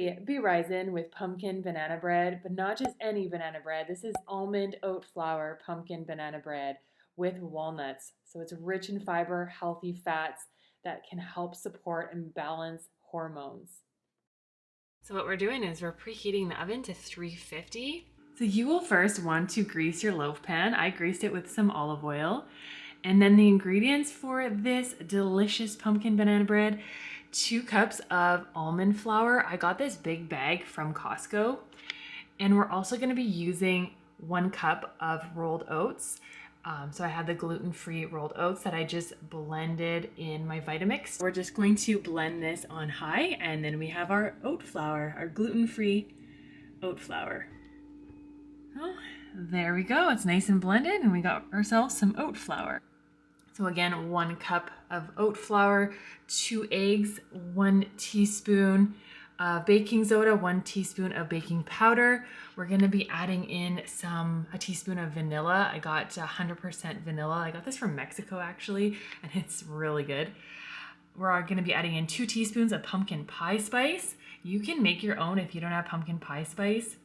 Hey, be rising with pumpkin banana bread, but not just any banana bread. This is almond oat flour pumpkin banana bread with walnuts. So it's rich in fiber, healthy fats that can help support and balance hormones. So what we're doing is we're preheating the oven to 350. So you will first want to grease your loaf pan. I greased it with some olive oil. And then the ingredients for this delicious pumpkin banana bread: 2 cups of almond flour. I got this big bag from Costco. And we're also going to be using 1 cup of rolled oats. So I had the gluten-free rolled oats that I just blended in my Vitamix. We're just going to blend this on high, and then we have our oat flour, our gluten-free oat flour. Oh, there we go. It's nice and blended, and we got ourselves some oat flour. So again, 1 cup of oat flour, 2 eggs, 1 teaspoon of baking soda, 1 teaspoon of baking powder. We're gonna be adding in a teaspoon of vanilla. I got 100% vanilla. I got this from Mexico actually, and it's really good. We're gonna be adding in 2 teaspoons of pumpkin pie spice. You can make your own if you don't have pumpkin pie spice.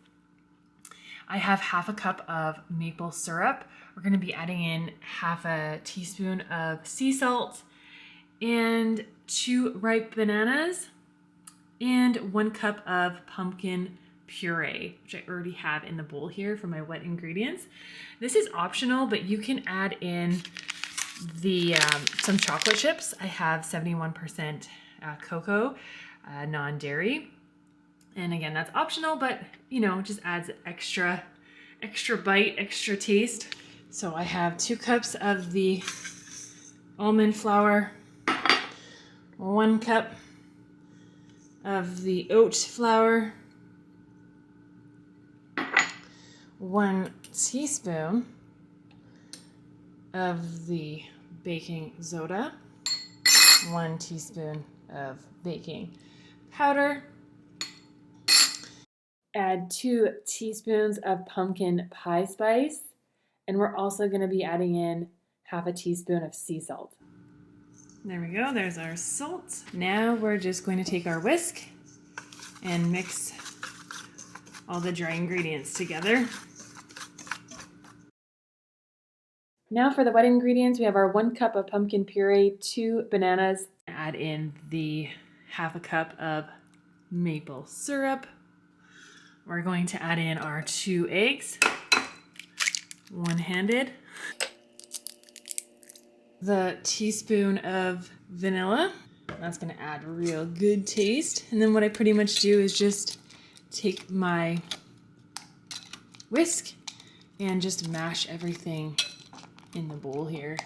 I have 1/2 cup of maple syrup. We're going to be adding in 1/2 teaspoon of sea salt and 2 ripe bananas and 1 cup of pumpkin puree, which I already have in the bowl here for my wet ingredients. This is optional, but you can add in some chocolate chips. I have 71% cocoa, non-dairy. And again, that's optional, but you know, it just adds extra bite, extra taste. So I have 2 cups of the almond flour, 1 cup of the oat flour, 1 teaspoon of the baking soda, 1 teaspoon of baking powder. Add 2 teaspoons of pumpkin pie spice, and we're also going to be adding in 1/2 teaspoon of sea salt. There we go, there's our salt. Now we're just going to take our whisk and mix all the dry ingredients together. Now for the wet ingredients, we have our 1 cup of pumpkin puree, 2 bananas. Add in the 1/2 cup of maple syrup. We're going to add in our 2 eggs, one-handed. The teaspoon of vanilla. That's going to add real good taste. And then what I pretty much do is just take my whisk and just mash everything in the bowl here.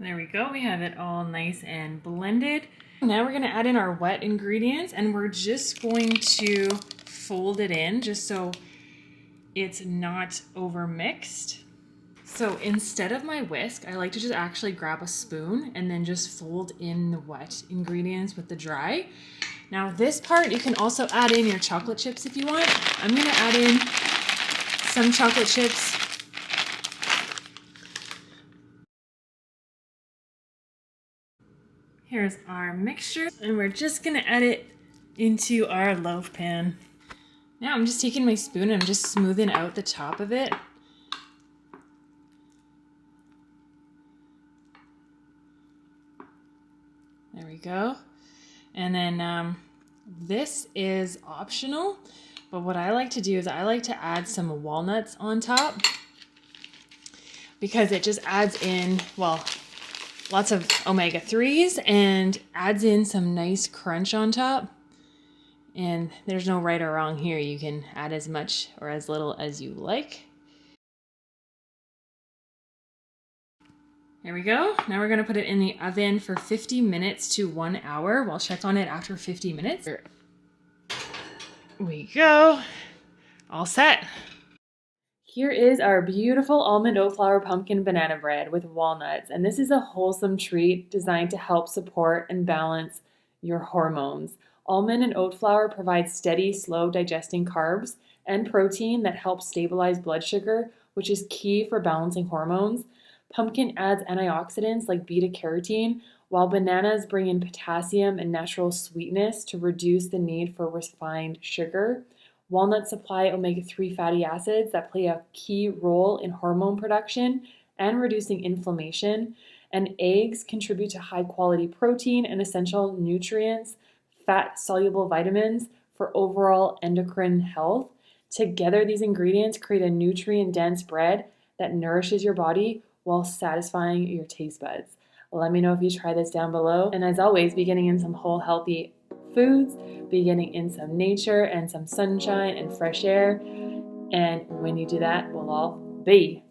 There we go. We have it all nice and blended. Now we're going to add in our wet ingredients, and we're just going to fold it in just so it's not over mixed. So instead of my whisk, I like to just actually grab a spoon and then just fold in the wet ingredients with the dry. Now this part, you can also add in your chocolate chips if you want. I'm going to add in some chocolate chips. Here's our mixture, and we're just gonna add it into our loaf pan. Now I'm just taking my spoon and I'm just smoothing out the top of it. There we go. And then this is optional, but what I like to do is I like to add some walnuts on top because it just adds in, well, lots of omega-3s and adds in some nice crunch on top. And there's no right or wrong here. You can add as much or as little as you like. There we go. Now we're going to put it in the oven for 50 minutes to 1 hour. We'll check on it after 50 minutes. There we go. All set. Here is our beautiful almond oat flour pumpkin banana bread with walnuts, and this is a wholesome treat designed to help support and balance your hormones. Almond and oat flour provide steady, slow digesting carbs and protein that helps stabilize blood sugar, which is key for balancing hormones. Pumpkin adds antioxidants like beta-carotene, while bananas bring in potassium and natural sweetness to reduce the need for refined sugar. Walnuts supply omega-3 fatty acids that play a key role in hormone production and reducing inflammation. And eggs contribute to high-quality protein and essential nutrients, fat-soluble vitamins for overall endocrine health. Together, these ingredients create a nutrient-dense bread that nourishes your body while satisfying your taste buds. Let me know if you try this down below. And as always, be getting in some whole healthy foods, be getting in some nature and some sunshine and fresh air. And when you do that, we'll all be